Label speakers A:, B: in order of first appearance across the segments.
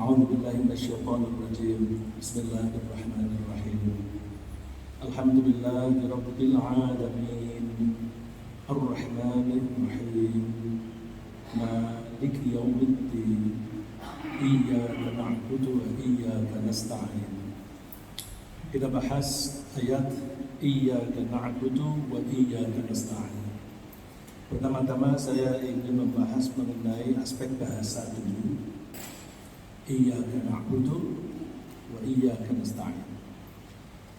A: أعوذ بالله من الشيطان الرجيم بسم الله الرحمن الرحيم الحمد لله رب العالمين الرحمن الرحيم مالك يوم الدين إياك نعبد وإياك نستعين. Kita bahas ayat Iyyaka na'budu wa iyyaka nasta'in. Pertama-tama saya ingin membahas mengenai aspek bahasa dulu. Iyyaka na'budu wa iyyaka nasta'in.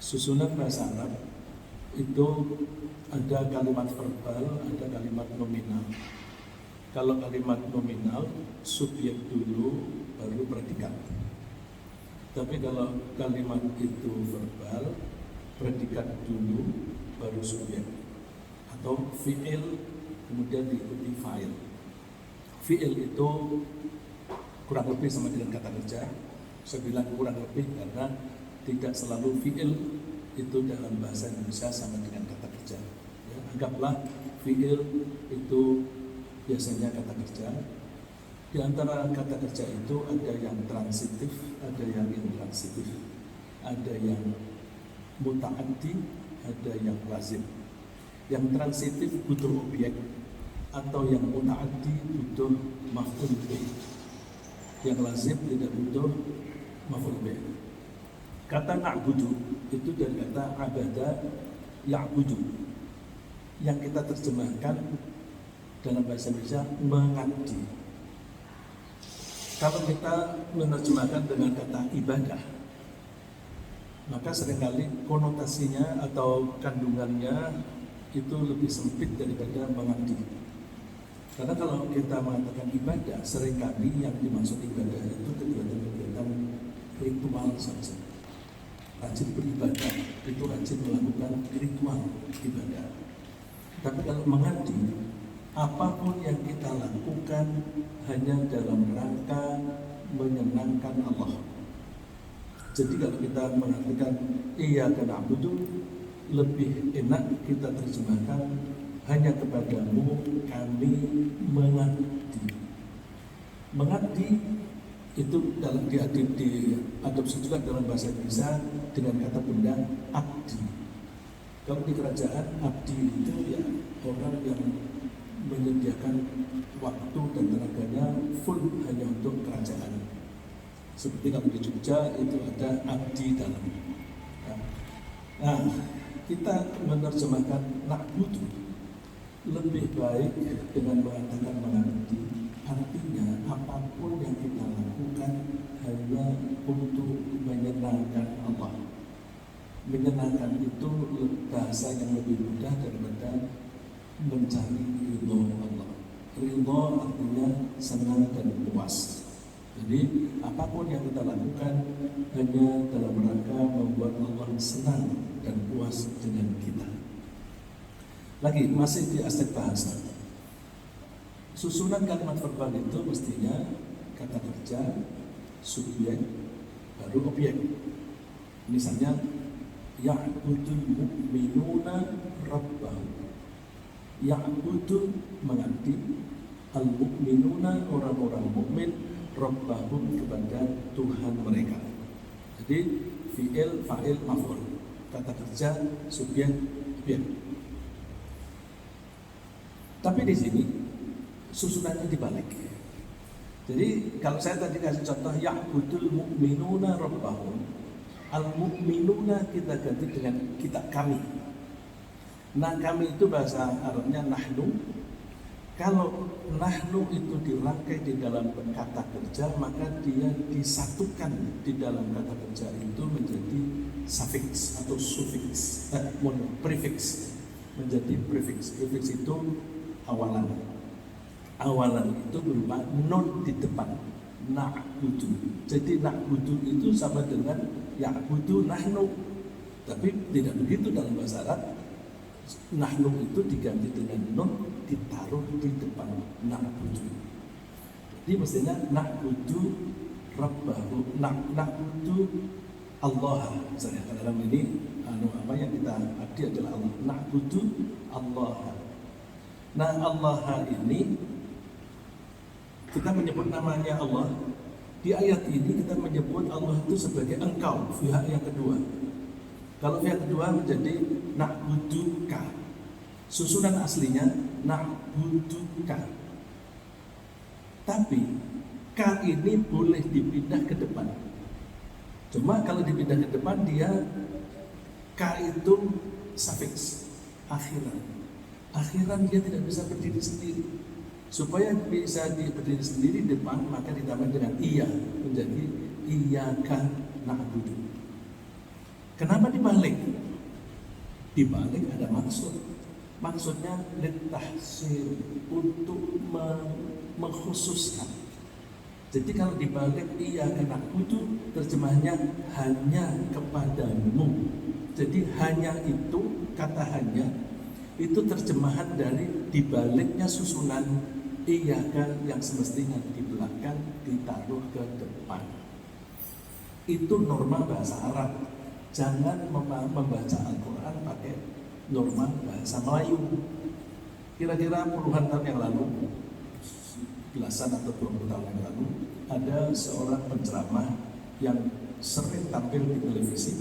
A: Susunan bahasa Arab itu ada kalimat verbal, ada kalimat nominal. Kalau kalimat nominal, subjek dulu baru predikat. Tapi kalau kalimat itu verbal, predikat dulu baru subjek. Atau fi'il kemudian diikuti fa'il. Fi'il itu kurang lebih sama dengan kata kerja. Saya bilang kurang lebih karena tidak selalu fi'il itu dalam bahasa Indonesia sama dengan kata kerja. Ya, anggaplah fi'il itu biasanya kata kerja. Di antara kata kerja itu ada yang transitif, ada yang intransitif, ada yang muta'addi, ada yang lazim. Yang transitif butuh objek, atau yang muta'addi butuh maf'ul bih. Yang lazim tidak butuh maf'ul bih. Kata na'budu itu dari kata abada ya'budu, yang kita terjemahkan dalam bahasa Indonesia mengabdi. Kalau kita menerjemahkan dengan kata ibadah, maka seringkali konotasinya atau kandungannya itu lebih sempit daripada mengabdi. Karena kalau kita mengatakan ibadah, seringkali yang dimaksud ibadah itu kegiatan-kegiatan ritual saja. Rajin beribadah itu rajin melakukan ritual ibadah. Tapi kalau mengabdi, apapun yang kita lakukan hanya dalam rangka menyenangkan Allah. Jadi kalau kita mengatakan Iyyaka na'budu, lebih enak kita terjemahkan hanya kepadamu kami mengabdi. Mengabdi itu dalam diadopsi juga dalam bahasa Indonesia dengan kata benda abdi. Kalau di kerajaan, abdi itu ya orang yang menyediakan waktu dan tenaganya full hanya untuk kerajaan. Seperti kalau di Jogja itu ada abdi dalam. Nah, kita menerjemahkan na'budu lebih baik dengan mengatakan mengabdi. Artinya apapun yang kita lakukan hanya untuk menyenangkan Allah. Menyenangkan itu bahasa yang lebih mudah daripada mencari ridho Allah. Ridho artinya senang dan puas. Jadi apapun yang kita lakukan hanya dalam rangka membuat Allah senang dan puas dengan kita. Lagi masih di aspek bahasa. Susunan kalimat verbal itu mestinya kata kerja, subjek, baru objek. Misalnya ya'budul mu'minuna rabbahum. Ya'budu mengabdi, al-mu'minuna orang-orang mukmin, rabbahum kepada Tuhan mereka. Jadi fi'il, fa'il, maf'ul. Kata kerja, subjek, objek. Tapi di sini susunannya dibalik. Jadi kalau saya tadi kasih contoh ya'budul mu'minuna rabbahum, al-mu'minuna kita ganti dengan kita, kami. Nah, kami itu bahasa Arabnya nahnu. Kalau nahnu itu dirangkai di dalam kata kerja, maka dia disatukan di dalam kata kerja itu menjadi suffix atau suffix, prefix, menjadi prefix. Prefix itu awalan. Awalan itu berupa non di depan, na'budu. Jadi na'budu itu sama dengan ya'budu nahnu. Tapi tidak begitu dalam bahasa Arab. Nahnu itu diganti dengan nun, ditaruh di depan na'budu. Jadi mestinya na'budu rabbahu, na'budu Allah. Misalnya dalam ini apa yang kita abdi adalah Allah. Na'budu Allah. Nah, Allah ini kita menyebut namanya Allah Di ayat ini kita menyebut Allah itu sebagai engkau, pihak yang kedua. Kalau pihak kedua menjadi na'buduka. Susunan aslinya na'buduka. Tapi K ini boleh dipindah ke depan. Cuma kalau dipindah ke depan dia K itu suffix, akhiran. Akhiran dia tidak bisa berdiri sendiri. Supaya bisa berdiri sendiri di depan, maka ditambah dengan iya, menjadi iyyaka na'budu. Kenapa dibalik? Dibalik ada maksud. Maksudnya litahsir, untuk mengkhususkan. Jadi kalau dibalik iyyaka na'budu, terjemahnya hanya kepadamu. Jadi hanya itu, kata hanya itu terjemahan dari dibaliknya susunan iyyaka yang semestinya di belakang ditaruh ke depan. Itu norma bahasa Arab. Jangan membaca Al-Quran pakai norma bahasa Melayu. Kira-kira puluhan tahun yang lalu, belasan atau 20 tahun yang lalu, ada seorang penceramah yang sering tampil di televisi.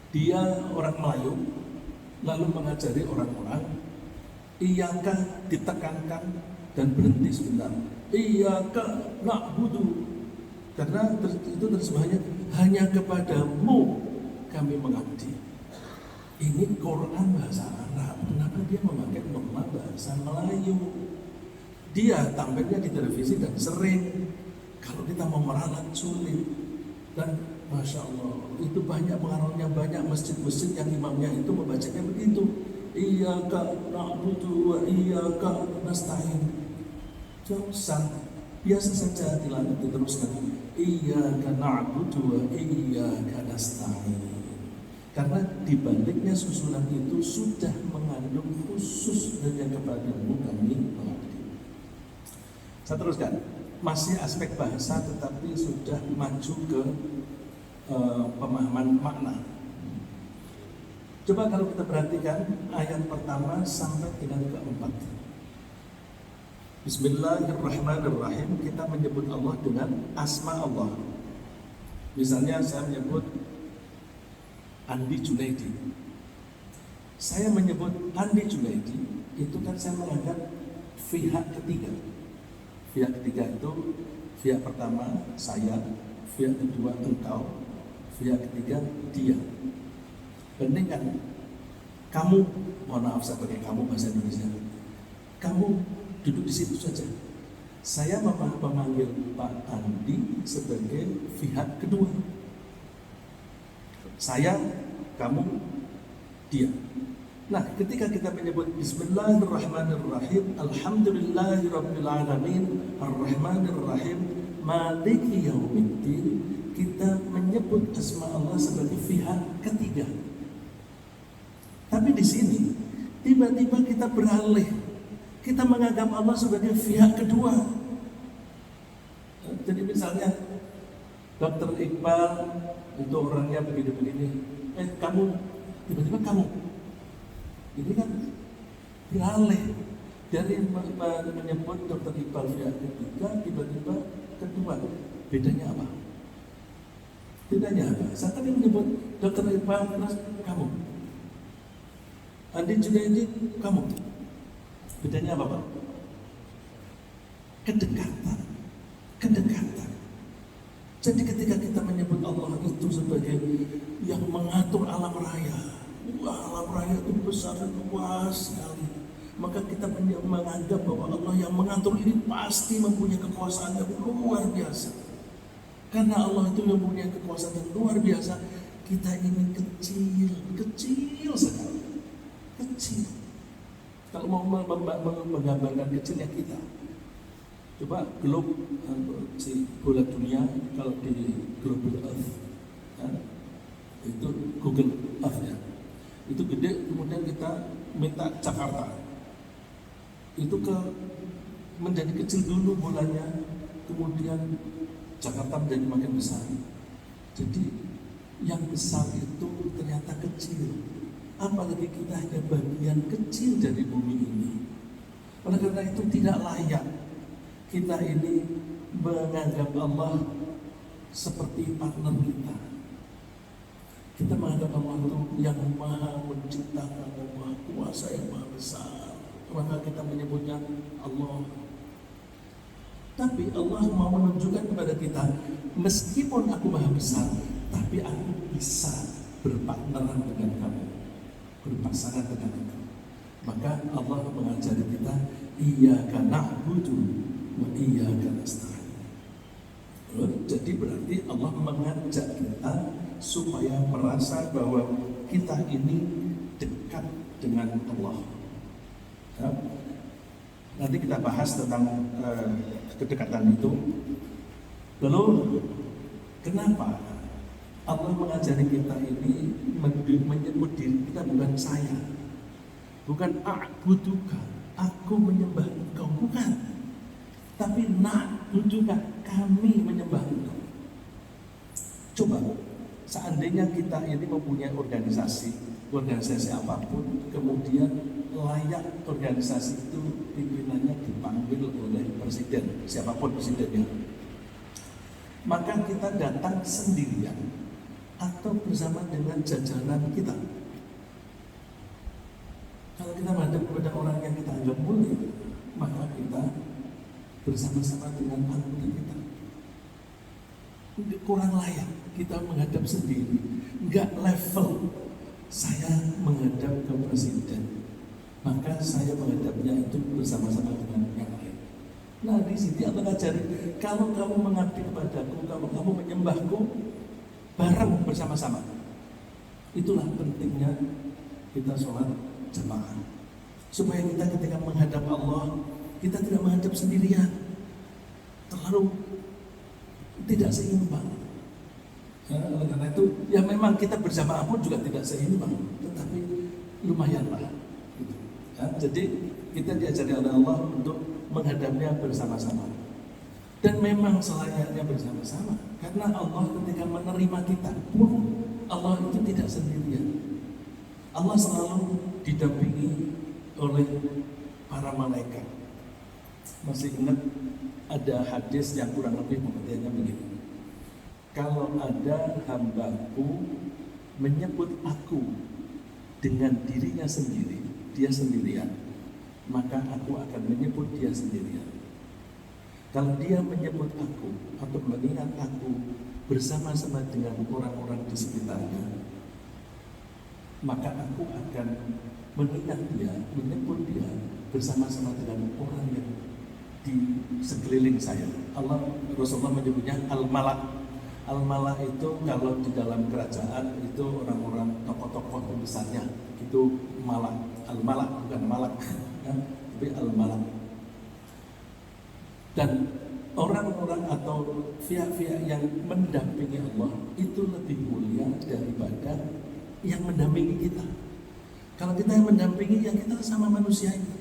A: Dia orang Melayu, lalu mengajari orang-orang, iyyaka ditekankan dan berhenti sebentar. Iyyaka na'budu. Karena itu terjemahannya hanya kepadamu kami mengabdi. Ini Quran bahasa Arab. Kenapa dia memakai norma bahasa Melayu? Dia tampilnya di televisi dan sering. Kalau kita mau meralat sulit. Dan Masya Allah, itu banyak pengaruhnya, banyak masjid-masjid yang imamnya itu membacanya begitu. Iyyaka na'budu wa iyyaka nasta'in. Jangan biasa saja diteruskan. Iyyaka na'budu wa iyyaka nasta'in. Karena dibaliknya susunan itu sudah mengandung khusus hanya kepadamu kami mengabdi. Saya teruskan. Masih aspek bahasa tetapi sudah maju ke pemahaman makna. Coba kalau kita perhatikan ayat pertama sampai dengan keempat. Bismillahirrahmanirrahim. Kita menyebut Allah dengan asma Allah. Misalnya saya menyebut Andi Junaidi. Saya menyebut Andi Junaidi, itu kan saya menganggap pihak ketiga. Pihak ketiga itu pihak pertama saya, pihak kedua engkau, pihak ketiga dia. Bandingkan kamu, mohon maaf saya pakai kamu bahasa Indonesia. Kamu duduk di situ saja. Saya memanggil Pak Andi sebagai pihak kedua. Saya, kamu, dia. Nah, ketika kita menyebut Bismillahirrahmanirrahim, Alhamdulillahirrabbilalamin, Ar-Rahmanirrahim, Maliki Yaumiddin, kita menyebut asma Allah sebagai pihak ketiga. Tapi di sini tiba-tiba kita beralih, kita menganggap Allah sebagai pihak kedua. Jadi misalnya Dr. Iqbal itu orangnya begini-begini, kamu, tiba-tiba kamu. Ini kan beralih dari menyebut Dr. Iqbal pihak ketiga, tiba-tiba kedua. Bedanya apa? Bedanya apa? Saya tadi menyebut Dr. Iqbal terus kamu. Andi Junaidi kamu. Bedanya apa, Pak? Kedekatan. Kedekatan. Jadi ketika kita menyebut Allah itu sebagai yang mengatur alam raya, alam raya itu besar dan luas sekali, maka kita menganggap bahwa Allah yang mengatur ini pasti mempunyai kekuasaan yang luar biasa. Karena Allah itu yang mempunyai kekuasaan yang luar biasa, kita ini kecil sekali, kecil. Kalau mau menggambarkan kecilnya kita, coba globe si bola dunia, kalau di Global Earth, ya, itu Google Earth ya, itu gede. Kemudian kita minta Jakarta, itu menjadi kecil dulu bolanya, kemudian Jakarta menjadi makin besar. Jadi yang besar itu ternyata kecil, apalagi kita hanya bagian kecil dari bumi ini. Oleh karena itu tidak layak kita ini menganggap Allah seperti partner kita. Kita menganggap Allah itu yang maha menciptakan, yang maha kuasa, yang maha besar. Maka kita menyebutnya Allah. Tapi Allah mau menunjukkan kepada kita, meskipun aku maha besar, tapi aku bisa berpartneran dengan kamu, berpasangan dengan kamu. Maka Allah mengajari kita, iyyaka na'budu wa iyyaka nasta'in. Jadi berarti Allah mengajak kita supaya merasa bahwa kita ini dekat dengan Allah. Ya. Nanti kita bahas tentang kedekatan itu. Lalu kenapa Allah mengajari kita ini menyebut diri kita bukan saya, bukan a'buduka, aku menyembah engkau, bukan, tapi na'buduka, kami menyembah engkau. Coba seandainya kita ini mempunyai organisasi apapun, kemudian layak organisasi itu pimpinannya dipanggil oleh presiden, siapapun presidennya, maka kita datang sendirian atau bersama dengan jajaran kita. Kalau kita menghadap kepada orang yang kita anggap mulia, maka kita bersama-sama dengan anggota kita. Kurang layak kita menghadap sendiri, enggak level. Saya menghadap ke presiden, maka saya menghadapnya itu bersama-sama dengan yang lain. Nah di sini Allah ajari, kalau kamu mengabdi kepadaku, kalau kamu menyembahku, bareng bersama-sama. Itulah pentingnya kita sholat jamaah, supaya kita ketika menghadap Allah, kita tidak menghadap sendirian, terlalu tidak seimbang. Karena itu, ya memang kita berjamaah pun juga tidak seimbang, tetapi lumayanlah. Gitu. Ya, jadi kita diajari oleh Allah untuk menghadapnya bersama-sama. Dan memang selayaknya bersama-sama, karena Allah ketika menerima kita pun Allah itu tidak sendirian. Allah selalu didampingi oleh para malaikat. Masih ingat ada hadis yang kurang lebih pengertiannya begini: kalau ada hambaku menyebut aku dengan dirinya sendiri, dia sendirian, maka aku akan menyebut dia sendirian. Kalau dia menyebut aku atau mengingat aku bersama-sama dengan orang-orang di sekitarnya, maka aku akan mengingat dia, menyebut dia bersama-sama dengan orang yang di sekeliling saya. Rasulullah menyebutnya al-malak. Al-malak itu kalau di dalam kerajaan itu orang-orang tokoh-tokoh besarnya, itu malak. Al-malak bukan malak, tapi al-malak. Dan orang-orang atau pihak-pihak yang mendampingi Allah itu lebih mulia daripada yang mendampingi kita. Kalau kita yang mendampingi, ya kita sama manusia ini.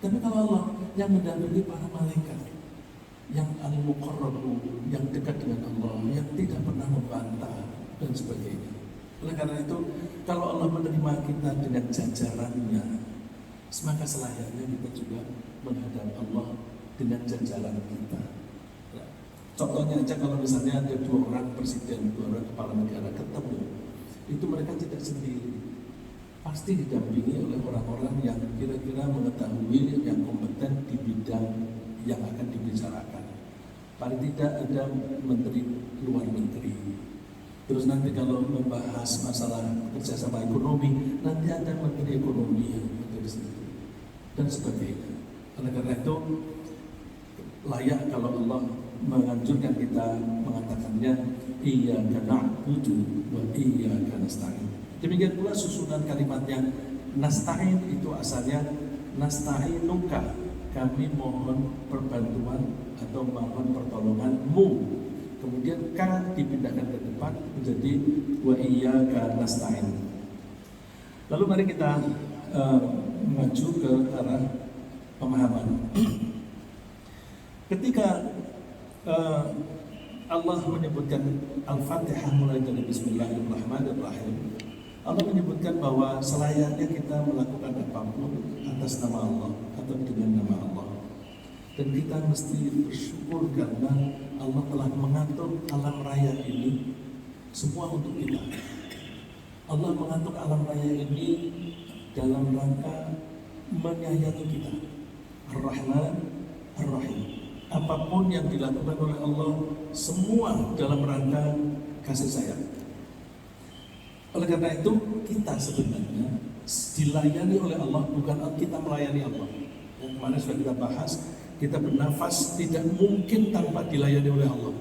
A: Tapi kalau Allah yang mendampingi para malaikat, yang al-muqarrabu, yang dekat dengan Allah, yang tidak pernah membantah dan sebagainya. Oleh karena itu, kalau Allah menerima kita dengan jajarannya, maka selayaknya kita juga menghadap Allah dengan jajaran kita. Nah, contohnya aja kalau misalnya ada dua orang presiden, dua orang kepala negara ketemu, itu mereka tidak sendiri, pasti didampingi oleh orang-orang yang kira-kira mengetahui, yang kompeten di bidang yang akan dibicarakan. Paling tidak ada menteri luar negeri. Terus nanti kalau membahas masalah kerjasama ekonomi, nanti ada menteri ekonomi yang ada di situ dan sebagainya. Oleh karena itu layak kalau Allah menganjurkan kita mengatakannya iyyaka na'budu wa iyyaka nasta'in. Demikian pula susunan kalimatnya. Nasta'in itu asalnya nasta'inuka, kami mohon perbantuan atau mohon pertolonganmu. Kemudian ka dipindahkan ke depan menjadi wa iyyaka nasta'in. Lalu mari kita maju ke arah pemahaman. Ketika Allah menyebutkan Al-Fatihah mulai dari Bismillahirrahmanirrahim, Allah menyebutkan bahwa selayaknya kita melakukan apapun atas nama Allah atau dengan nama Allah. Dan kita mesti bersyukur karena Allah telah mengatur alam raya ini semua untuk kita. Allah mengatur alam raya ini dalam rangka menyayangi kita. Ar-Rahman, Ar-Rahim. Apapun yang dilakukan oleh Allah, semua dalam rangka kasih sayang. Oleh karena itu, kita sebenarnya dilayani oleh Allah, bukan kita melayani Allah. Yang kemarin sudah kita bahas, kita bernafas tidak mungkin tanpa dilayani oleh Allah.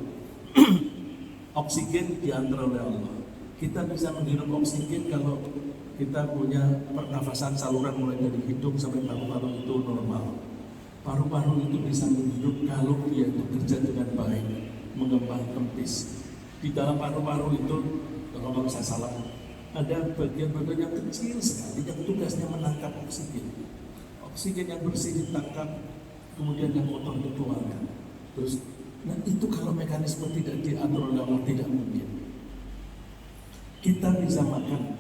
A: Oksigen diantar oleh Allah. Kita bisa menghirup oksigen kalau kita punya pernafasan saluran mulai dari hidung sampai paru-paru itu normal. Paru-paru itu bisa menghirup kalau dia itu kerja dengan baik, mengembang kempis. Di dalam paru-paru itu, kalau saya salah, ada bagian-bagian yang kecil sekali yang tugasnya menangkap oksigen. Oksigen yang bersih ditangkap, kemudian yang kotor dikeluarkan. Terus, nah itu kalau mekanisme tidak diatur oleh Allah tidak mungkin. Kita bisa makan,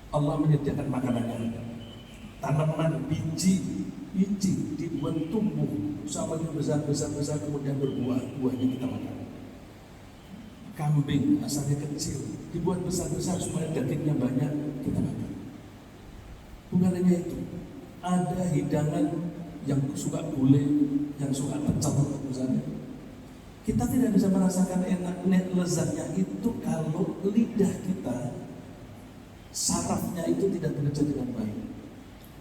A: Allah menyediakan makanannya. Tanaman biji dibuat tumbuh sampai besar, kemudian berbuah, buahnya kita makan. Kambing asalnya kecil dibuat besar supaya dagingnya banyak, kita makan. Bukan hanya itu, ada hidangan yang suka gulai, yang suka pecel misalnya. Kita tidak bisa merasakan enak lezatnya itu kalau lidah kita, sarafnya itu tidak bekerja dengan baik.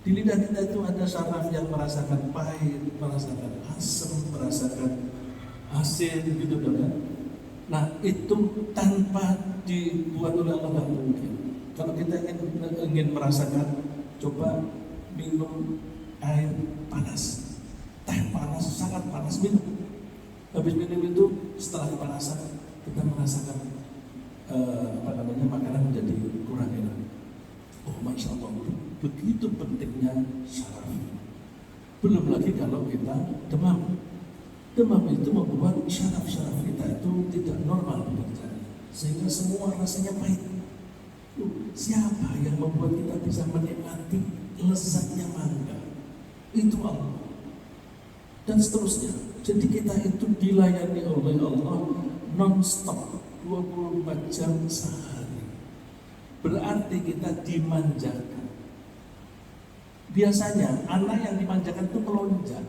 A: Di lidah kita itu ada saraf yang merasakan pahit, merasakan asam, merasakan asin, gitu kan. Nah itu tanpa dibuat oleh Allah nggak mungkin. Kalau kita ingin merasakan, coba minum air panas, teh panas, sangat panas, minum. Habis minum itu setelah kepanasan kita merasakan makanan menjadi kurang enak. Oh masya Allah, begitu pentingnya syaraf. Belum lagi kalau kita demam. Demam itu membuat syaraf-syaraf kita itu tidak normal bekerja, sehingga semua rasanya pahit. Siapa yang membuat kita bisa menikmati lezatnya mangga? Itu Allah. Dan seterusnya. Jadi kita itu dilayani oleh Allah non-stop 24 jam sehari. Berarti kita dimanjakan. Biasanya anak yang dimanjakan itu melonjak.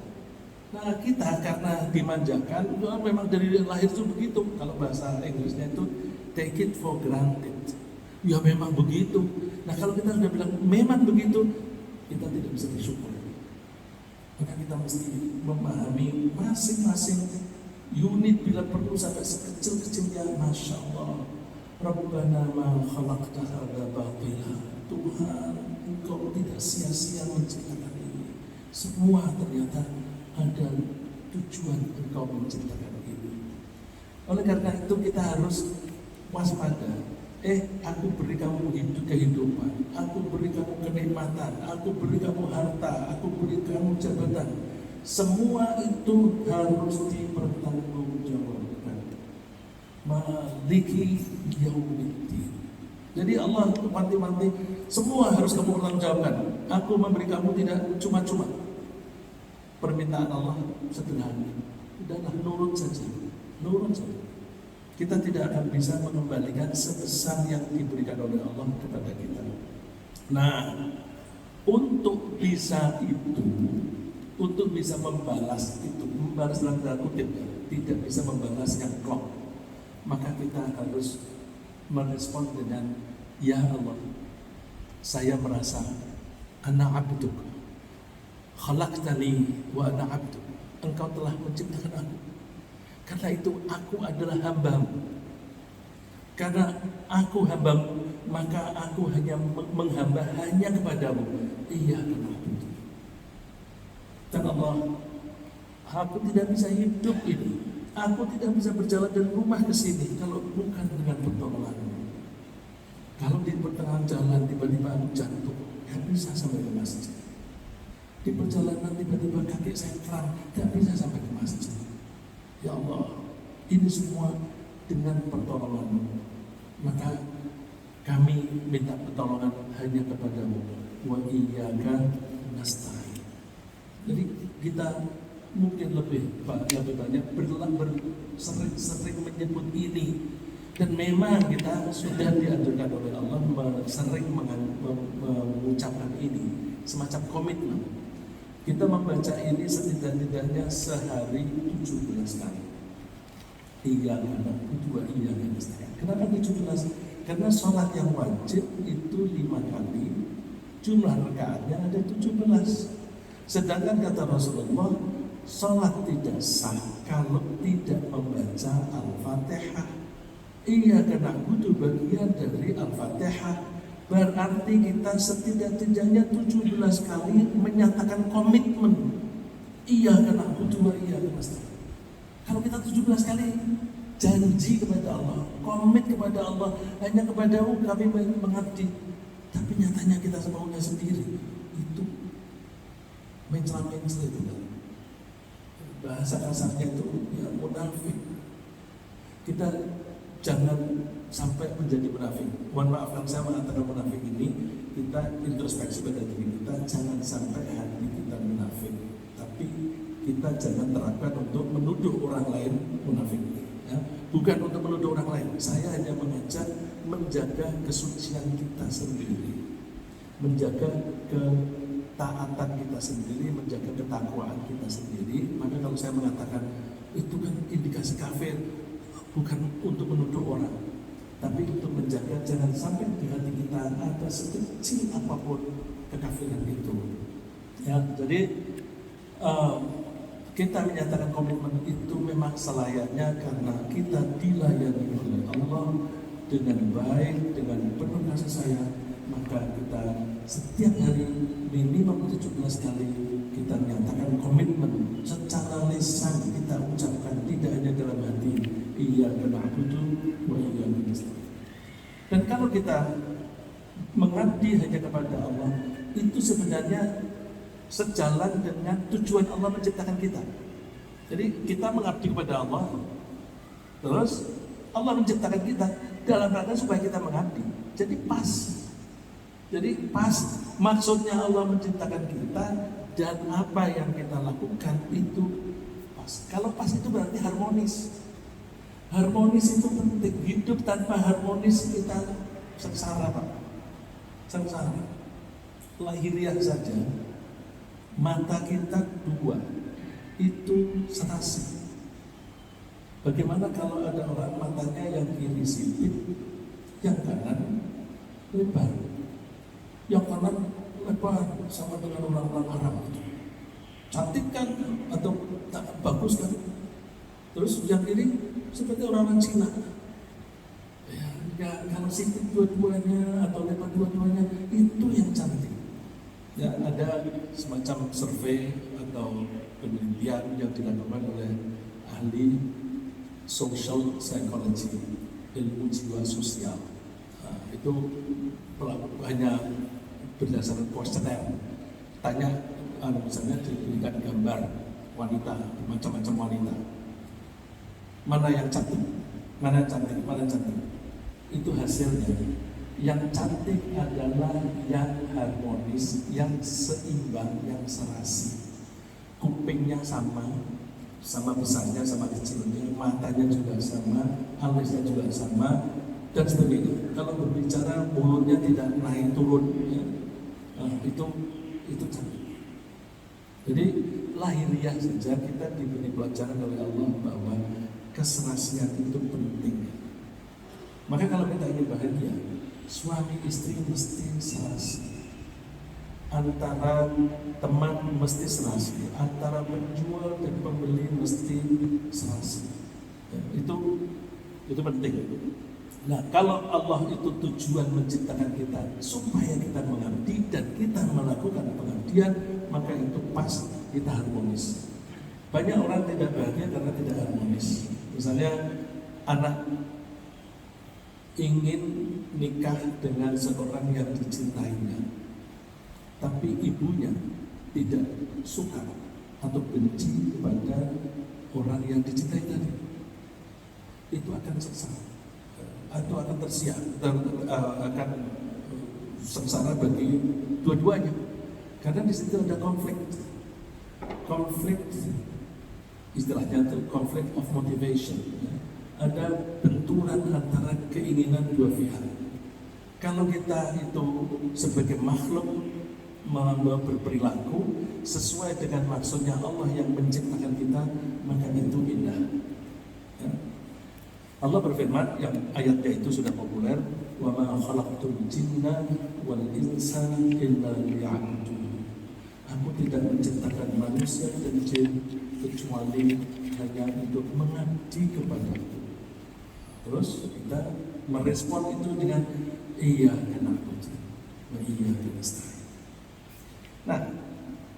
A: Nah kita karena dimanjakan, itu memang dari lahir itu begitu. Kalau bahasa Inggrisnya itu take it for granted. Ya memang begitu. Nah kalau kita sudah bilang memang begitu, kita tidak bisa bersyukur. Maka kita mesti memahami masing-masing unit bila perlu sampai sekecil-kecilnya. Masya Allah, Rabbana ma khalaqta hadza batila. Tuhan, Engkau tidak sia-sia menciptakan ini. Semua ternyata ada tujuan Engkau menciptakan ini. Oleh karena itu kita harus waspada. Aku beri kamu kehidupan, aku beri kamu kenikmatan, aku beri kamu harta, aku beri kamu jabatan. Semua itu harus dipertanggungjawabkan. Maliki yaumiddin. Jadi Allah itu wanti-wanti, semua harus kamu pertanggungjawabkan. Aku memberi kamu tidak cuma-cuma. Permintaan Allah sederhana, udahlah nurut saja. Kita tidak akan bisa mengembalikan sebesar yang diberikan oleh Allah kepada kita. Nah, untuk bisa membalas itu, membalas dalam tanda kutip, tidak bisa membalas yang klop, maka kita harus merespon dengan ya Allah, saya merasa ana abduk, khalaqtani wa ana abduk. Engkau telah menciptakan aku. Karena itu aku adalah hambamu. Karena aku hambamu, maka aku hanya menghamba hanya kepadamu. Iya kenapa? Dan Allah, aku tidak bisa hidup ini. Aku tidak bisa berjalan dari rumah ke sini kalau bukan dengan pertolonganmu. Kalau di pertengahan jalan tiba-tiba aku jatuh, gak bisa sampai ke masjid. Di perjalanan tiba-tiba kaki saya kram, gak bisa sampai ke masjid. Ya Allah, ini semua dengan pertolongan-Mu. Maka kami minta pertolongan hanya kepadamu. Wa iyyaka nasta'in. Jadi kita mungkin lebih banyak sering menyebut ini. Dan memang kita sudah dianjurkan oleh Allah sering mengucapkan ini, semacam komitmen. Kita membaca ini setidak-tidaknya sehari 17 kali. Iya karena dua iya kan. Kenapa 17? Karena sholat yang wajib itu 5 kali, jumlah rakaatnya ada 17. Sedangkan kata Rasulullah, sholat tidak sah kalau tidak membaca Al-Fatihah. Iya karena itu bagian dari Al-Fatihah. Berarti kita setidak-tidaknya 17 kali menyatakan komitmen. Iya karena itu iya karena. Kalau kita 17 kali janji kepada Allah, komit kepada Allah, hanya kepadamu kami mengabdi, tapi nyatanya kita semaunya sendiri, itu mencela-mencela itu kan. Bahasa kasarnya itu ya munafik. Kita jangan sampai menjadi munafik. Mohon maaf kalau saya mengatakan munafik ini, kita introspeksi pada diri kita, jangan sampai hati kita munafik, tapi kita jangan terapkan untuk menuduh orang lain munafik. Ya, bukan untuk menuduh orang lain. Saya hanya mengajak menjaga kesucian kita sendiri, menjaga ketaatan kita sendiri, menjaga ketakwaan kita sendiri. Maka kalau saya mengatakan itu kan indikasi kafir, bukan untuk menuduh orang, tapi untuk menjaga jangan sampai di hati kita ada sekecil apapun kekafiran itu. Ya, jadi kita menyatakan komitmen itu memang selayaknya karena kita dilayani oleh Allah dengan baik, dengan penuh kasih sayang. Maka kita setiap hari minimal 17 kali kita menyatakan komitmen secara lisan, kita ucapkan tidak hanya dalam hati, iyyaka na'budu wa iyyaka nasta'in. Dan kalau kita mengabdi hanya kepada Allah, itu sebenarnya sejalan dengan tujuan Allah menciptakan kita. Jadi kita mengabdi kepada Allah, terus Allah menciptakan kita dalam rangka supaya kita mengabdi. Jadi pas maksudnya Allah menciptakan kita dan apa yang kita lakukan itu pas. Kalau pas itu berarti harmonis. Harmonis itu penting. Hidup tanpa harmonis kita sengsara, Pak. Sengsara. Lahiriah saja mata kita 2 itu serasi. Bagaimana kalau ada orang matanya yang kiri sipit, yang kanan lebar, yang kanan lebar sama dengan orang-orang Arab itu. Cantik kan atau tak bagus kan? Terus yang kiri seperti orang-orang Cina. Ya, kalau sipit dua-duanya atau lebar dua-duanya itu yang cantik. Ya, ada semacam survei atau penelitian yang dilakukan oleh ahli social psychology, ilmu jiwa sosial. Nah, itu hanya berdasarkan kuesioner. Tanya, misalnya diberikan gambar wanita, macam-macam wanita. Mana yang cantik? Mana yang cantik? Mana yang cantik? Itu hasilnya. Yang cantik adalah yang harmonis, yang seimbang, yang serasi. Kupingnya sama besarnya, sama kecilnya, matanya juga sama, alisnya juga sama, dan sebagainya. Kalau berbicara mulutnya tidak naik turun, ya, itu cantik. Jadi lahiriah saja kita diberi pelajaran oleh Allah bahwa keserasian itu penting. Maka kalau kita ingin bahagia, suami istri mesti serasi, antara teman mesti serasi, antara penjual dan pembeli mesti serasi. Ya, itu penting. Nah, kalau Allah itu tujuan menciptakan kita supaya kita mengabdi dan kita melakukan pengabdian, maka itu pas kita harmonis. Banyak orang tidak bahagia karena tidak harmonis. Misalnya anak ingin nikah dengan seorang yang dicintainya, tapi ibunya tidak suka atau benci kepada orang yang dicintai tadi, itu akan sengsara atau akan tersiap dan akan sengsara bagi dua-duanya, karena di situ ada konflik istilahnya itu conflict of motivation, ya. Ada benturan antara keinginan dua pihak. Kalau kita itu sebagai makhluk berperilaku sesuai dengan maksudnya Allah yang menciptakan kita, maka itu indah, ya. Allah berfirman, yang ayatnya itu sudah populer, wa ma khalaqtul jinna wal insa illa liya'budun. Aku tidak menciptakan manusia dan jin kecuali hanya untuk mengabdi kepadaku. Terus kita merespon itu dengan iyyaka na'budu wa iyyaka nasta'in. Nah,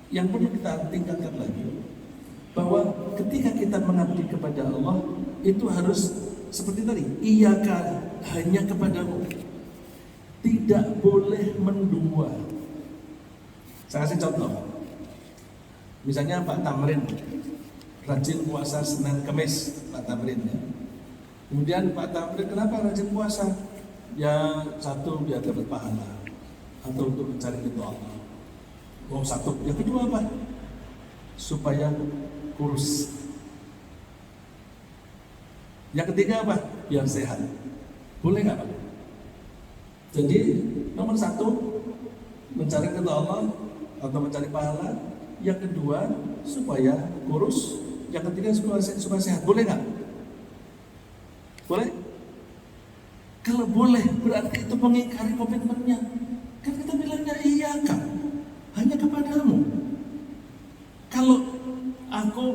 A: yang perlu kita tingkatkan lagi, bahwa ketika kita mengabdi kepada Allah itu harus seperti tadi, iyyaka, hanya kepadamu, tidak boleh mendua. Saya kasih contoh, misalnya Pak Tamrin rajin puasa Senin Kamis, Pak Tamrin, ya. Kemudian Pak Tamrin kenapa rajin puasa? Ya satu, biar dapat pahala atau untuk mencari ridho Allah. Oh satu, yang kedua apa? Supaya kurus. Yang ketiga apa? Biar sehat. Boleh nggak Pak? Jadi nomor satu, mencari ridho Allah atau mencari pahala. Yang kedua, supaya kurus. Yang ketiga, supaya sehat. Boleh nggak? Boleh? Kalau boleh, berarti itu mengingkari komitmennya. Kan kita bilangnya iyyaka, hanya kepadamu. Kalau aku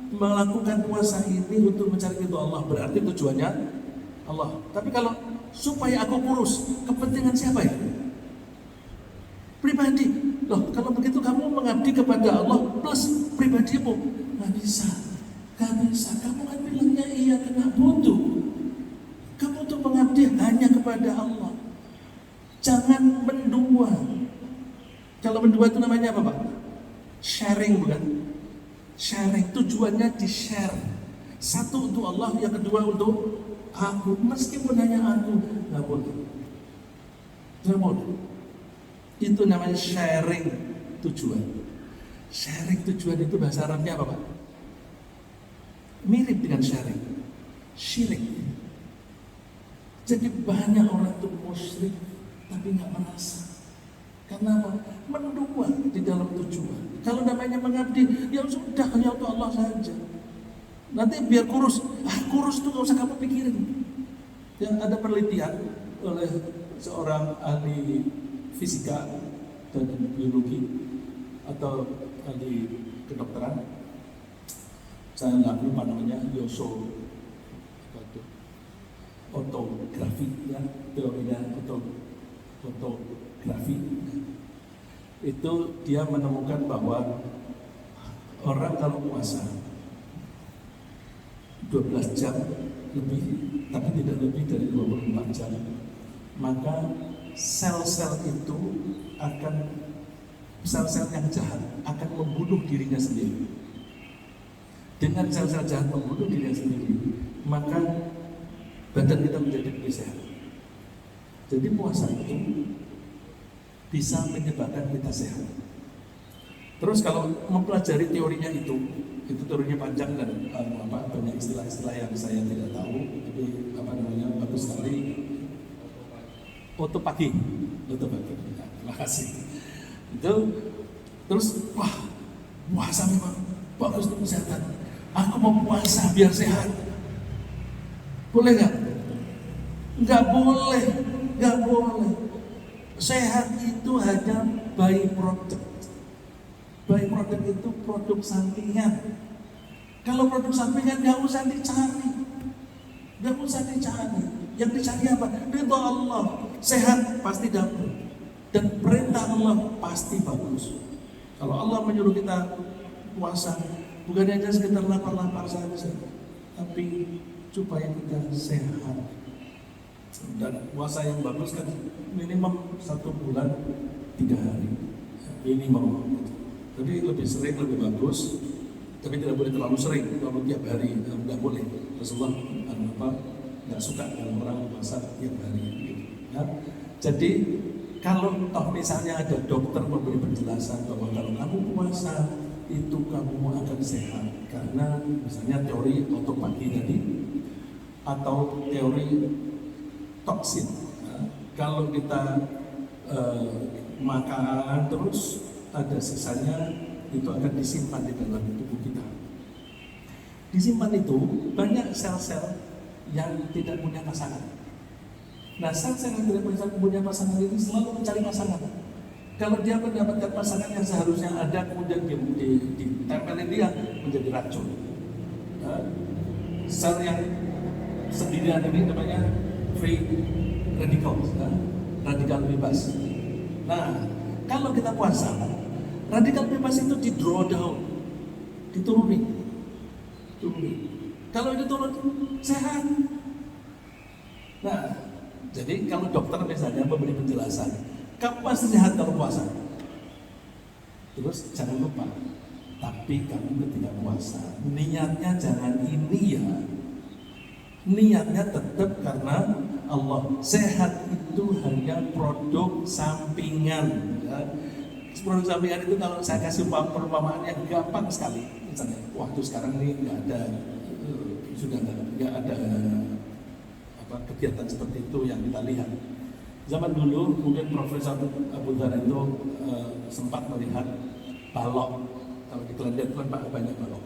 A: melakukan puasa ini untuk mencari ridho Allah, berarti tujuannya Allah. Tapi kalau supaya aku kurus, kepentingan siapa ya? Pribadi. Loh, kalau begitu kamu mengabdi kepada Allah plus pribadimu, nggak bisa. Kamu kan bilangnya iyyaka na'budu. Kamu tuh mengabdi hanya kepada Allah. Jangan mendua. Kalau mendua itu namanya apa Pak? Sharing, bukan? Sharing, tujuannya di-share. Satu untuk Allah, yang kedua untuk aku. Meskipun hanya aku, nggak boleh. Nggak boleh. Itu namanya sharing tujuan. Sharing tujuan itu bahasa Arabnya apa Pak? Mirip dengan sharing, syirik. Jadi banyak orang itu musyrik tapi nggak merasa. Karena apa? Mendua di dalam tujuan. Kalau namanya mengabdi, ya sudah hanya untuk Allah saja. Nanti biar kurus, kurus tuh nggak usah kamu pikirin. Yang ada penelitian oleh seorang ahli fisika dan biologi atau ahli kedokteran, saya nggak lupa namanya, otografi, ya, teorinya otografi. Itu dia menemukan bahwa orang kalau puasa 12 jam lebih, tapi tidak lebih dari 24 jam, maka sel-sel itu akan, sel-sel yang jahat akan membunuh dirinya sendiri. Dengan sel-sel jahat membunuh dirinya sendiri, maka badan kita menjadi lebih sehat. Jadi puasa itu bisa menyebabkan kita sehat. Terus kalau mempelajari teorinya itu teorinya panjang dan banyak istilah-istilah yang saya tidak tahu, tapi bagus sekali. Otopagi. Nah, terima kasih. Itu terus puasa memang bagus untuk kesehatan. Aku mau puasa biar sehat. Boleh nggak? Nggak boleh. Sehat itu hanya byproduct. Byproduct itu produk sampingan. Kalau produk sampingan nggak usah dicari. Yang dicari apa? Ridho Allah. Sehat pasti dapat. Dan perintah Allah pasti bagus. Kalau Allah menyuruh kita puasa, bukan hanya sekedar lapar-lapar saja, tapi supaya kita sehat. Dan puasa yang bagus kan minimum 1 bulan 3 hari minimum. Tapi lebih sering lebih bagus, tapi tidak boleh terlalu sering, terlalu tiap hari nggak boleh. Rasulullah nggak suka kalau orang puasa tiap hari gitu. Ya. Jadi kalau toh misalnya ada dokter memberi penjelasan bahwa kalau kamu puasa itu kamu akan sehat. Karena misalnya teori autopagi tadi atau teori toksin. Kalau kita makan terus ada sisanya, itu akan disimpan di dalam tubuh kita. Disimpan itu banyak sel-sel yang tidak punya pasangan. Nah, sel-sel yang tidak punya pasangan ini selalu mencari pasangan. Kalau dia mendapatkan pasangan yang seharusnya ada, kemudian ditempelin dia, menjadi racun. Sel yang sendirian ini namanya free radicals, radikal bebas. Nah, kalau kita puasa, radikal bebas itu di draw down, diturunin. Kalau itu turun, sehat. Nah, jadi kalau dokter misalnya memberi penjelasan, kamu pasti sehat kalau puasa. Terus jangan lupa, tapi kamu ketika puasa, niatnya jangan ini ya. Niatnya tetap karena Allah. Sehat itu hanya produk sampingan. Ya. Produk sampingan itu kalau saya kasih perumpamaan yang gampang sekali. Misalnya, waktu sekarang ini nggak ada, sudah nggak ada kegiatan seperti itu yang kita lihat. Zaman dulu mungkin Profesor Abu Dhar itu sempat melihat balok. Kalau di Klender itu kan banyak balok.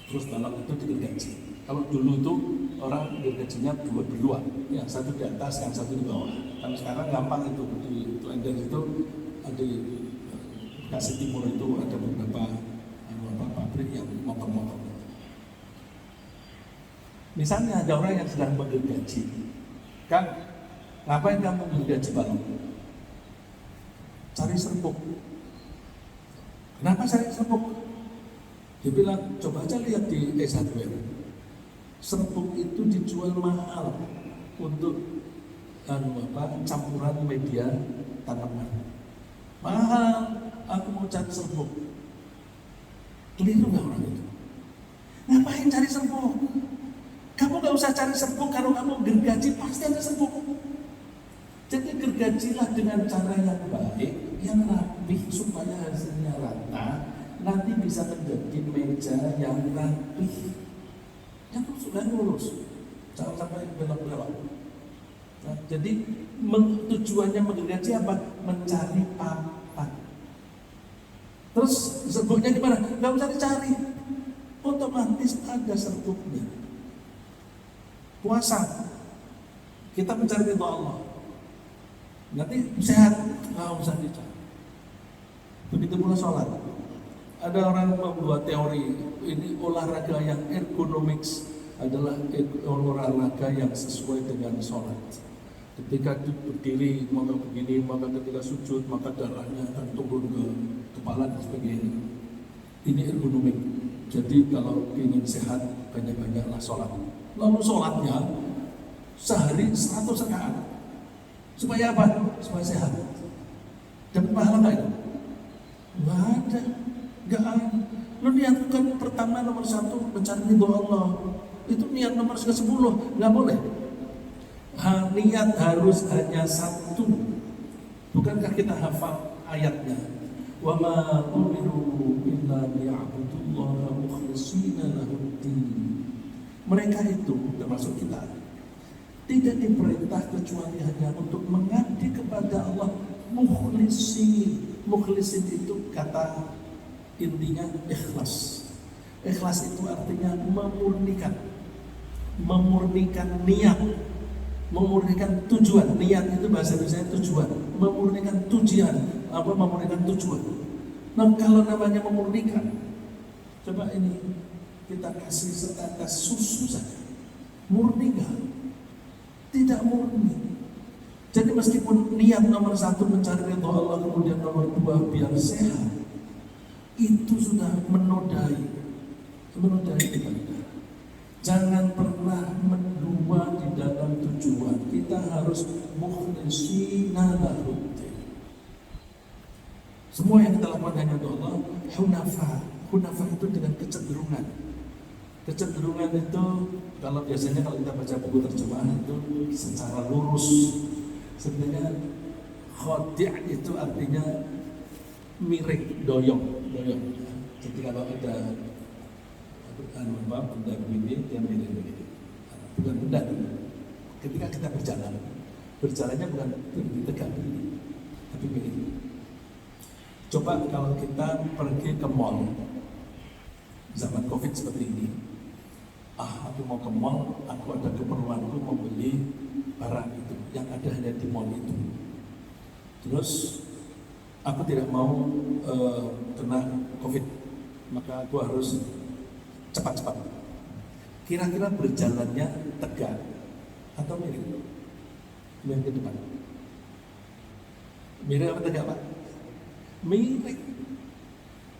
A: Terus balok itu digergaji. Kalau dulu itu orang gergajinya dua, yang satu di atas, yang satu di bawah. Kalau sekarang gampang itu di Klender itu di Bekasi Timur itu ada beberapa pabrik yang motor-motor. Misalnya ada orang yang sedang menggergaji, Kang, ngapain kamu menggergaji balok? Cari serbuk. Kenapa cari serbuk? Dia bilang, coba aja lihat di S1R. Serbuk itu dijual mahal untuk campuran media tanaman. Mahal, aku mau cari serbuk. Keliru nggak orang itu? Ngapain cari serbuk? Kamu gak usah cari serbuk, kalau kamu gergaji pasti ada serbuk. Jadi gergajilah dengan cara yang baik, yang rapi supaya hasilnya rata. Nanti bisa menjadi meja yang rapi, yang sudah lurus, jangan sampai belok-belok. Nah, jadi tujuannya menggergaji apa? Mencari papan. Terus serbuknya gimana? Gak usah dicari, otomatis ada serbuknya. Puasa, kita mencari ridho Allah, nanti sehat, nggak usah dicari. Begitu pula sholat. Ada orang membuat teori ini olahraga yang ergonomics adalah olahraga yang sesuai dengan sholat. Ketika berdiri maka begini, maka ketika sujud maka darahnya akan turun ke kepala dan sebagainya. Ini ergonomik. Jadi kalau ingin sehat banyak-banyaklah sholat. Lalu sholatnya sehari 100 rakaat. Supaya apa? Supaya sehat. Dapat pahala nggak itu? Nggak ada. Nggak ada. Lu niatkan pertama nomor 1 mencari ridho Allah. Itu niat nomor ke-10. Nggak boleh. Niat harus hanya 1. Bukankah kita hafal ayatnya? Wa ma umiru illa liya'budullaha mukhlishina lahud-din. Mereka itu, termasuk kita, tidak diperintah kecuali hanya untuk mengabdi kepada Allah mukhlisin. Mukhlisin itu kata intinya ikhlas. Ikhlas itu artinya memurnikan niat, memurnikan tujuan. Niat itu bahasa Indonesia tujuan, memurnikan memurnikan tujuan. Nah, kalau namanya memurnikan, coba ini kita kasih setetes susu saja, murni nggak? Tidak murni. Jadi meskipun niat nomor 1 mencari ridho Allah, kemudian nomor 2 biar sehat, itu sudah menodai kita. Jangan pernah mendua di dalam tujuan. Kita harus mukhlishina lahud-din. Semua yang kita lakukan hanya untuk Allah. Hunafa itu dengan kecenderungan. Kecenderungan itu kalau biasanya kalau kita baca buku terjemahan itu secara lurus. Sebenarnya khodi' itu artinya miring, doyong. Jadi kalau ada benda begini, dia begini. Bukan benda. Ketika kita berjalannya bukan berdiri tegak begini, tapi begini. Coba kalau kita pergi ke mall zaman COVID seperti ini, aku mau ke mall, aku ada keperluanku membeli barang itu yang ada hanya di mall itu. Terus aku tidak mau kena COVID, maka aku harus cepat-cepat. Kira-kira berjalannya tegak atau miring? Miring ke depan. Miring apa tegak, Pak? Miring.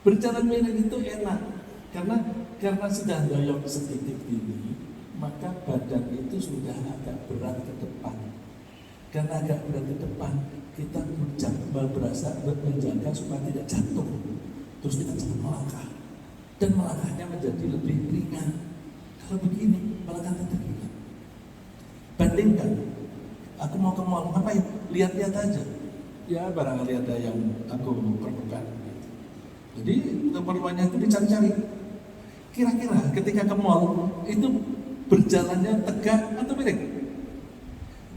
A: Berjalan miring itu enak karena sudah doyok sedikit ini, maka badan itu sudah agak berat ke depan. Karena agak berat ke depan, kita berasa menjaga supaya tidak jatuh. Terus kita cepat melangkah, dan melangkahnya menjadi lebih ringan. Kalau begini, melangkah tetap ringan. Bandingkan, aku mau ke mall, ngapain? Lihat-lihat aja. Ya barangkali ada yang aku perlukan. Jadi keperluannya itu dicari-cari. Kira-kira ketika ke mall itu berjalannya tegak atau miring?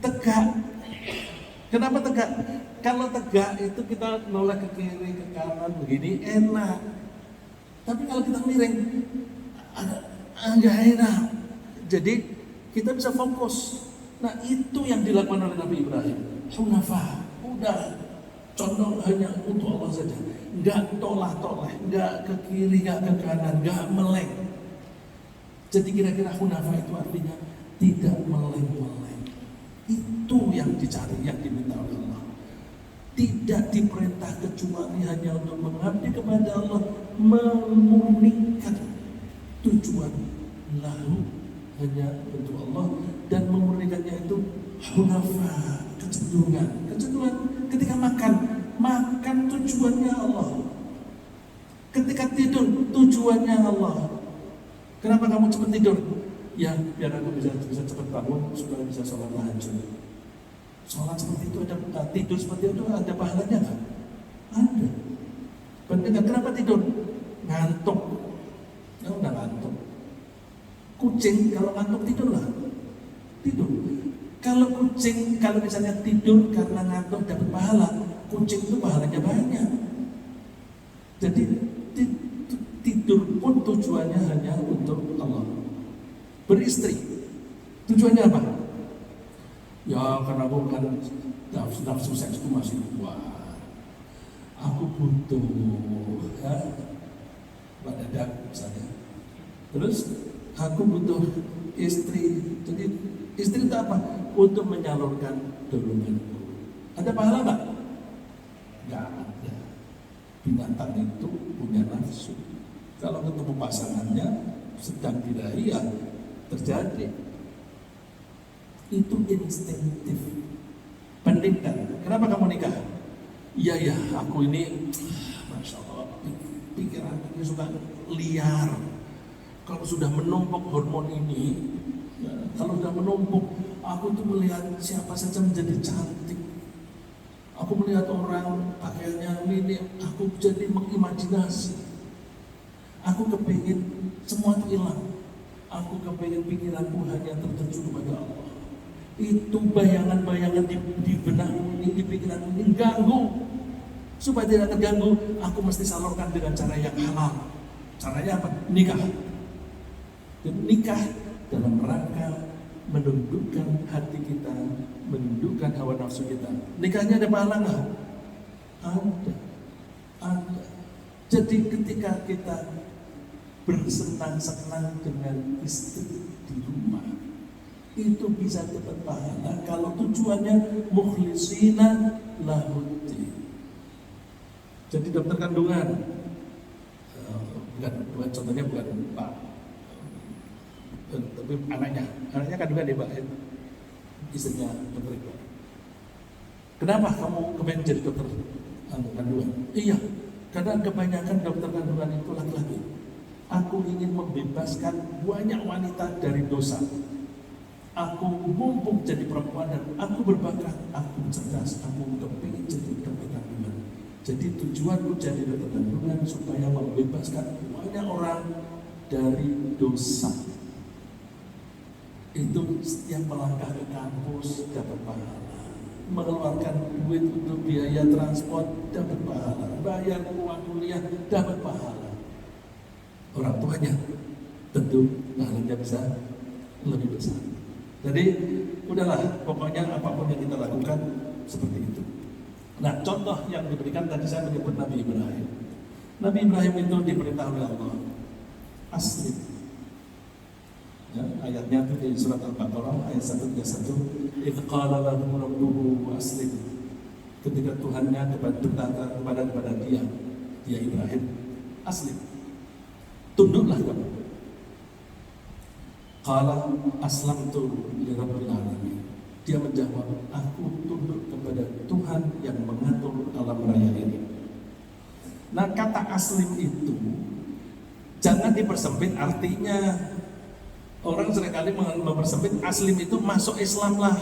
A: Tegak. Kenapa tegak? Kalau tegak itu kita noleh ke kiri, ke kanan begini enak. Tapi kalau kita miring agak enak. Jadi kita bisa fokus. Nah itu yang dilakukan oleh Nabi Ibrahim. Hunafa, udah condong hanya untuk Allah saja. Enggak toleh-toleh, enggak ke kiri, enggak ke kanan, enggak meleng. Jadi kira-kira hunafa itu artinya tidak meleng-meleng. Itu yang dicari, yang diminta oleh Allah. Tidak diperintah kecuali hanya untuk mengabdi kepada Allah, memurnikan tujuan lahu hanya untuk Allah, dan memurnikannya itu hunafa, kecenderungan ketika makan tujuannya Allah, ketika tidur tujuannya Allah. Kenapa kamu cepat tidur? Ya biar aku bisa cepat bangun supaya bisa sholat tahajud. Sholat seperti itu ada, tidur seperti itu ada pahalanya nggak? Ada. Bandingkan kenapa tidur? Ngantuk. Ya udah ngantuk. Kucing kalau ngantuk tidurlah. Tidur. Kalau kucing kalau misalnya tidur karena ngantuk dapat pahala, kucing itu pahalanya banyak. Jadi tidur pun tujuannya hanya untuk Allah. Beristri tujuannya apa? Ya karena aku kan nafsu seksku masih kuat. Aku butuh ya pada misalnya. Terus aku butuh istri. Jadi istri itu apa? Untuk menyalurkan doronganku. Ada pahala nggak? Nggak ada. Binatang itu punya nafsu. Kalau ketemu pasangannya sedang birahi ya terjadi. Itu instinktif. Bandingkan, kenapa kamu nikah? Iya aku ini, masya Allah, pikiran ini suka liar. Kalau sudah menumpuk hormon ini, ya, kalau sudah menumpuk, aku tuh melihat siapa saja menjadi cantik. Aku melihat orang pakaiannya ini, aku jadi mengimajinasi. Aku kepingin semua itu hilang. Aku kepingin pikiranku hanya tertuju kepada Allah. Itu bayangan-bayangan di benakku ini, di pikiranku ini ganggu. Supaya tidak terganggu, aku mesti salurkan dengan cara yang halal. Caranya apa? Nikah. Dan nikah dalam rangka menundukkan hati kita, menundukkan hawa nafsu kita. Nikahnya ada pahala nggak? Ada. Jadi ketika kita bersenang-senang dengan istri di rumah, itu bisa dapat pahala kalau tujuannya mukhlisina lahuddin. Jadi dokter kandungan, bukan contohnya bukan Pak, tapi anaknya kandungan ya Pak, istrinya dokter itu. Kenapa kamu kepengen jadi dokter kandungan? Iya, karena kebanyakan dokter kandungan itu laki-laki. Aku ingin membebaskan banyak wanita dari dosa. Aku mumpung jadi perempuan dan aku berbakat, aku cerdas, aku kepingin jadi dokter kandungan. Jadi tujuanku jadi ketergantungan supaya membebaskan banyak orang dari dosa. Itu setiap melangkah ke kampus dapat pahala, mengeluarkan duit untuk biaya transport dapat pahala, bayar uang kuliah dapat pahala. Orang tuanya tentu pahalanya bisa lebih besar. Jadi udahlah, pokoknya apapun yang kita lakukan seperti itu. Nah, contoh yang diberikan tadi saya menyebut Nabi Ibrahim. Nabi Ibrahim itu diperintah oleh Allah aslim. Ya, ayatnya itu di surat Al-Baqarah ayat 131. Idz qala lahu rabbuhu aslim. Ketika Tuhannya berkata kepada dia Ibrahim, aslim. Tunduklah kamu. Qala aslamtu li rabbil alamin. Dia menjawab, aku tunduk kepada Tuhan yang mengatur alam raya ini. Nah, kata aslim itu jangan dipersempit artinya. Orang seringkali mempersempit aslim itu masuk Islam lah.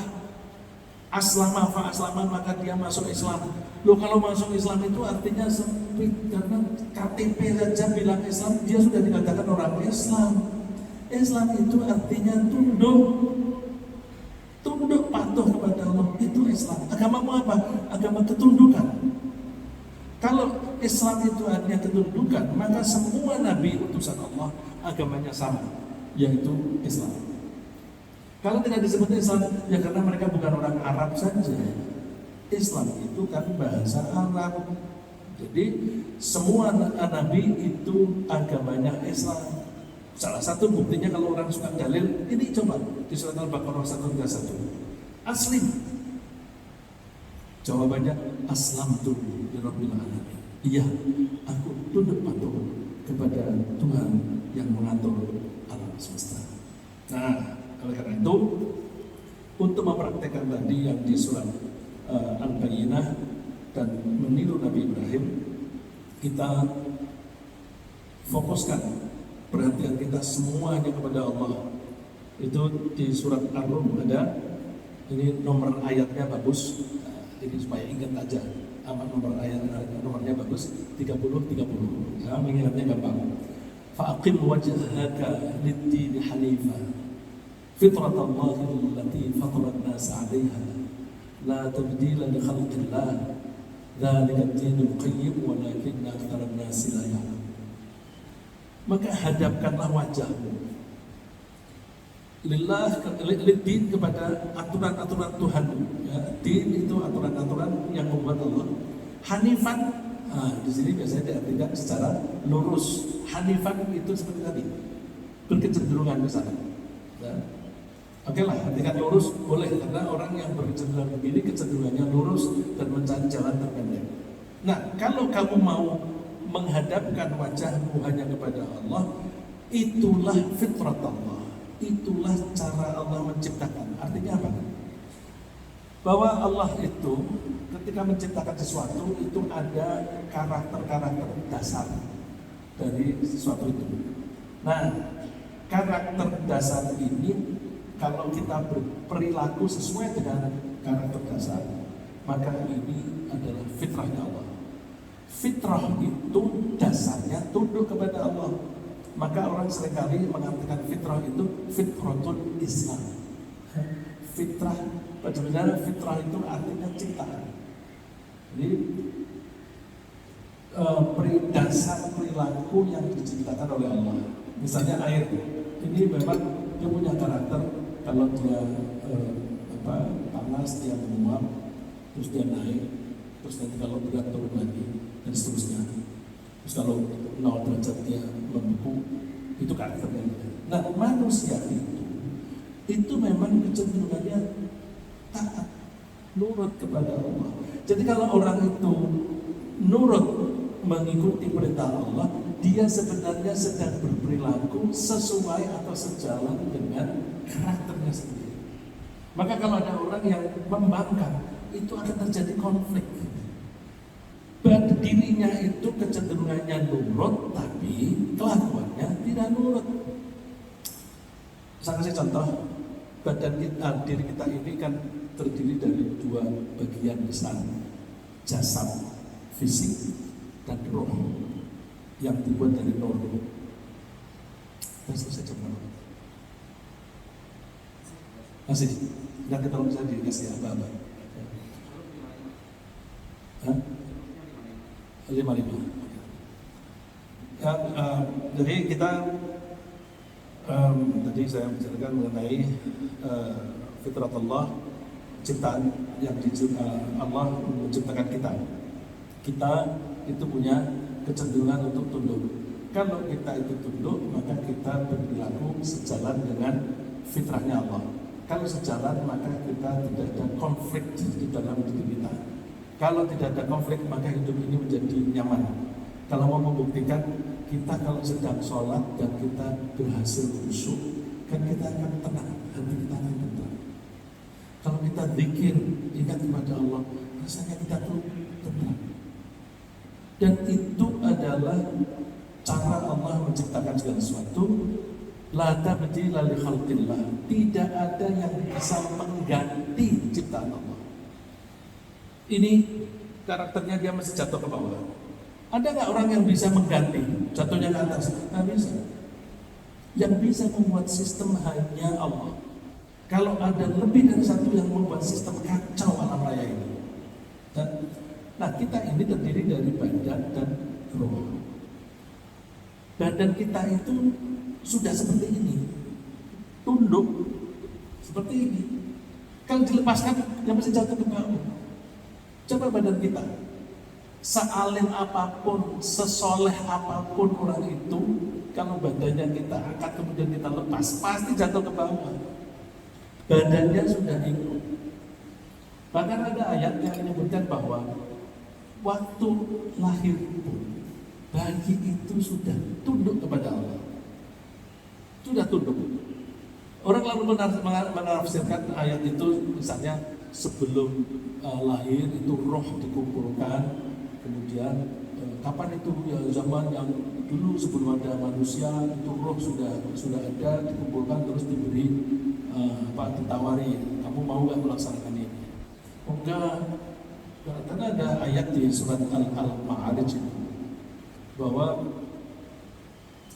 A: Aslama fa aslaman, maka dia masuk Islam. Loh, kalau masuk Islam itu artinya sempit, karena KTP saja bilang Islam, dia sudah dikatakan orang Islam. Islam itu artinya tunduk patuh kepada Allah, itu Islam. Agamamu apa? Agama ketundukan. Kalau Islam itu artinya ketundukan, maka semua nabi utusan Allah agamanya sama, yaitu Islam. Kalau tidak disebut Islam, ya karena mereka bukan orang Arab saja. Islam itu kan bahasa Arab. Jadi semua nabi itu agamanya Islam. Salah satu buktinya kalau orang suka dalil, ini coba di surat Al-Baqarah 131. Aslim. Jawabannya aslamtu li rabbil alamin. Iya, aku tunduk patuh kepada Tuhan yang mengatur alam semesta. Nah, oleh karena itu, untuk mempraktekkan tadi yang di surat Al-Bayyinah dan meniru Nabi Ibrahim, kita fokuskan perhatian kita semuanya kepada Allah. Itu di surat Ar-Rum ada, ini nomor ayatnya bagus, jadi supaya ingat aja nomornya bagus, 30. Ya, mengingatnya gampang. Fa'aqim wajhaka lid-din hanifa fitratallahi allati fatara an-nas 'alayha la tabdila li khalqillah dzalika ad-dinul qayyim walakinna aktsara an-nas la ya'lamun. Maka hadapkanlah wajahmu lillah, lid-din, kepada aturan-aturan Tuhan. Ya, din itu aturan-aturan yang membuat Allah. Hanifan, di sini biasanya diartikan secara lurus. Hanifan itu seperti tadi, berkecenderungan ke sana. Ya. Oke lah, artikan lurus boleh, karena orang yang berkecenderungan begini kecenderungannya lurus dan mencari jalan terpendek. Nah, kalau kamu mau menghadapkan wajahmu hanya kepada Allah, itulah fitrat Allah, itulah cara Allah menciptakan. Artinya apa? Bahwa Allah itu ketika menciptakan sesuatu itu ada karakter-karakter dasar dari sesuatu itu. Nah, karakter dasar ini kalau kita berperilaku sesuai dengan karakter dasar, maka ini adalah fitrahnya Allah. Fitrah itu dasarnya tunduk kepada Allah. Maka orang seringkali mengartikan fitrah itu fitratul Islam. Fitrah, sebenarnya fitrah itu artinya ciptaan. Jadi dasar perilaku yang diciptakan oleh Allah. Misalnya air, ini memang dia punya karakter. Kalau dia panas dia menguap, terus dia naik, terus nanti kalau berat turun lagi, dan seterusnya. Terus kalau 0 derajat dia membeku, itu karakternya. Nah, manusia itu memang kecenderungannya taat, nurut kepada Allah. Jadi kalau orang itu nurut mengikuti perintah Allah, dia sebenarnya sedang berperilaku sesuai atau sejalan dengan karakternya sendiri. Maka kalau ada orang yang membangkang, itu akan terjadi konflik. Dirinya itu kecenderungannya nurut, tapi kelakuannya tidak nurut. Saya kasih contoh, diri kita ini kan terdiri dari 2 bagian besar, jasad fisik dan roh yang dibuat dari nur. Dan selesai jam berapa? Masih? Nggak ketemu saya dikasih apa-apa. Hah? 5. Ya, jadi kita tadi saya bicarakan mengenai fitrat Allah, ciptaan yang Allah menciptakan kita. Kita itu punya kecenderungan untuk tunduk. Kalau kita itu tunduk, maka kita berperilaku sejalan dengan fitrahnya Allah. Kalau sejalan, maka kita tidak ada konflik di dalam diri kita. Kalau tidak ada konflik, maka hidup ini menjadi nyaman. Kalau mau membuktikan, kita kalau sedang sholat dan kita berhasil khusyuk, kan kita akan tenang, hati kita akan tenang. Kalau kita zikir, ingat kepada Allah, rasanya kita tuh tenang. Dan itu adalah cara Allah menciptakan segala sesuatu. La tabdila li khalqillah. Tidak ada yang bisa mengganti ciptaan Allah. Ini karakternya dia masih jatuh ke bawah. Ada nggak orang yang bisa mengganti jatuhnya ke atas? Nggak bisa. Yang bisa membuat sistem hanya Allah. Kalau ada lebih dari satu yang membuat sistem kacau alam raya ini. Nah, kita ini terdiri dari badan dan roh. Badan kita itu sudah seperti ini, tunduk seperti ini. Kalau dilepaskan, dia masih jatuh ke bawah. Coba badan kita, sealim apapun, sesoleh apapun orang itu, kalau badannya kita angkat kemudian kita lepas, pasti jatuh ke bawah. Badannya sudah ikut. Bahkan ada ayat yang menyebutkan bahwa waktu lahir pun bayi itu sudah tunduk kepada Allah. Sudah tunduk. Orang lalu menafsirkan ayat itu, misalnya sebelum lahir itu roh dikumpulkan, kemudian kapan itu ya, zaman yang dulu sebelum ada manusia itu roh sudah ada, dikumpulkan terus diberi ditawari, kamu mau nggak melaksanakan ini? Enggak. Karena ada ayat di surat Al-Ma'arij bahwa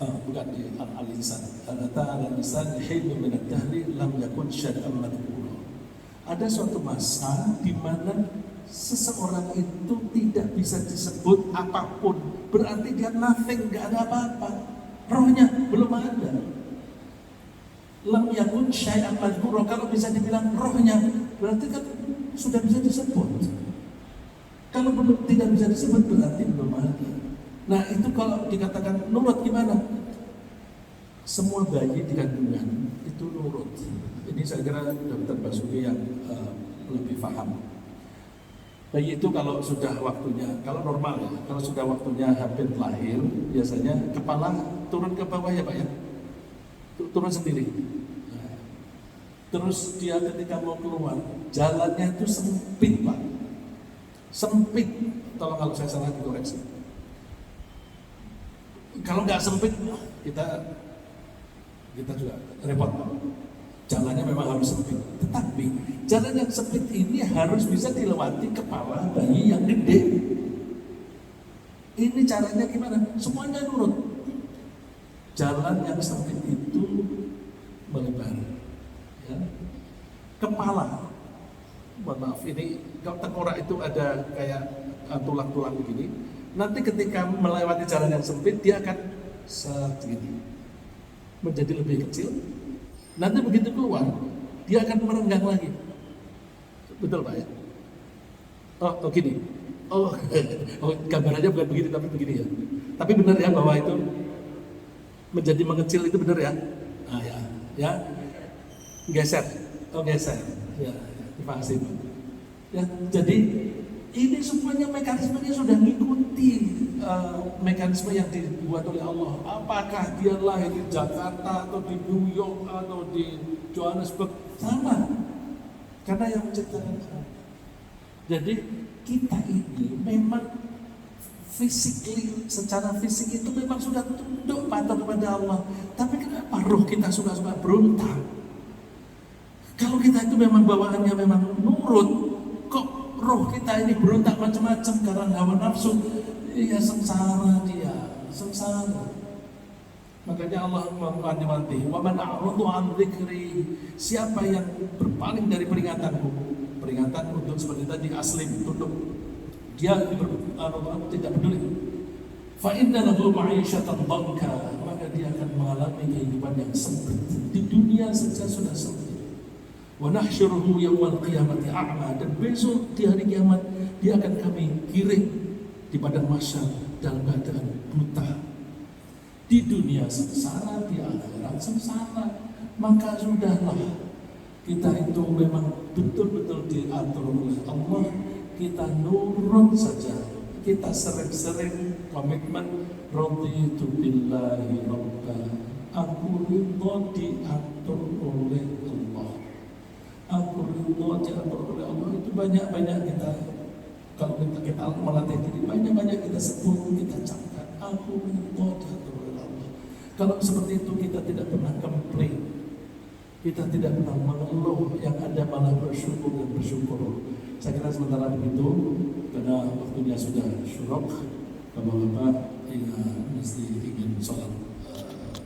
A: bukan di Al-Insan. Al-Insan hilum min ad-dahri lam yakun syai'an madhkura. Ada suatu masa di mana seseorang itu tidak bisa disebut apapun. Berarti dia nothing, enggak ada apa-apa. Rohnya belum ada. Lam yakun syai'an madhkura. Kalau bisa dibilang rohnya, berarti kan sudah bisa disebut. Kalau belum tidak bisa disebut berarti belum ada. Nah itu kalau dikatakan nurut gimana? Semua bayi di kandungan itu nurut. Ini saya kira Dr. Basuki yang lebih paham. Bayi itu kalau sudah waktunya, kalau normal ya, kalau sudah waktunya hampir lahir, biasanya kepala turun ke bawah ya Pak ya, turun sendiri. Nah, terus dia ketika mau keluar, jalannya itu sempit Pak, sempit. Tolong kalau saya salah dikoreksi. Kalau nggak sempit, kita juga repot. Jalannya memang harus sempit. Tetapi jalan yang sempit ini harus bisa dilewati kepala bayi yang gede. Ini caranya gimana? Semuanya nurut. Jalan yang sempit itu melebar. Ya. Kepala, mohon maaf, ini tengkorak itu ada kayak tulang-tulang begini. Nanti ketika melewati jalan yang sempit, dia akan segini menjadi lebih kecil. Nanti begitu keluar, dia akan merenggang lagi. Betul Pak ya? Oh gini. Oh gambarannya bukan begini tapi begini ya. Tapi benar ya bahwa itu menjadi mengecil itu benar ya? Ah ya. Geser. Oh geser. Ya, terima kasih Pak. Ya, jadi ini semuanya mekanismenya sudah mengikuti mekanisme yang dibuat oleh Allah. Apakah dia lahir di Jakarta atau di New York atau di Johannesburg, sama. Karena yang menciptakan sama. Jadi kita ini memang secara fisik itu memang sudah tunduk patuh kepada Allah. Tapi kenapa roh kita suka-suka berontak? Kalau kita itu memang bawaannya memang nurut, kok roh kita ini berontak macam-macam karena hawa nafsu, ya sengsara dia, sengsara. Makanya Allah mewanti-wanti, wa man a'radu an dzikri, siapa yang berpaling dari peringatanku, peringatan untuk seperti tadi aslim, tunduk, dia tidak peduli. Fa inna lahu ma'isyatan dhanka, maka dia akan mengalami kehidupan yang sempit. Di dunia saja sudah sempit. Wa nahsyuruhu yawmal qiyamati a'ma, dan besok di hari kiamat dia akan kami kirim di padang mahsyar dalam keadaan buta. Di dunia sengsara, di akhirat sengsara. Maka sudahlah, kita itu memang betul-betul diatur oleh Allah. Kita nurut saja, kita sering-sering komitmen, raditu billahi rabba, aku ridho diatur oleh Allah, aku ridho diatur oleh Allah. Itu banyak-banyak kita, kalau kita melatih diri, banyak-banyak kita sebut, kita camkan, aku ridho diatur oleh Allah. Kalau seperti itu kita tidak pernah komplain, kita tidak pernah mengeluh, yang ada malah bersyukur dan bersyukur. Saya kira sementara begitu, karena waktunya sudah syuruk, bapak-bapak mesti ingin sholat.